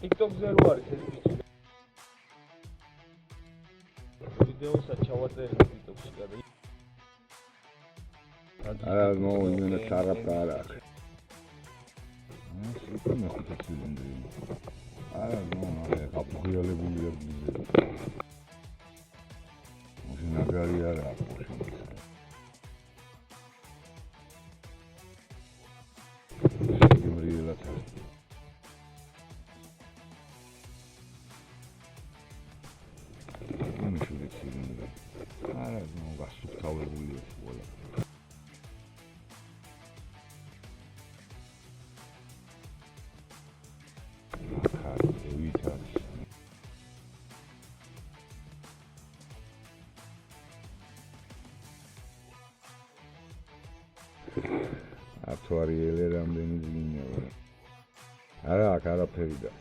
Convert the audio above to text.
TikTok-ზე რო არის ეს ბიჭი. ვიდეოსაც ჩავაწერე TikTok-ში და არა მოუვინა სარაპარა. სიტყვნა ხუთი. არა ნუ აპრიალებული არ გიზე. ნაგარი არა აქვს. იმრიელათა. ამიშული ციგნი. არა ნუ გასუფთავებულია ყველა. ათვარიელე რამდენი ძინია არა აქ არაფერი და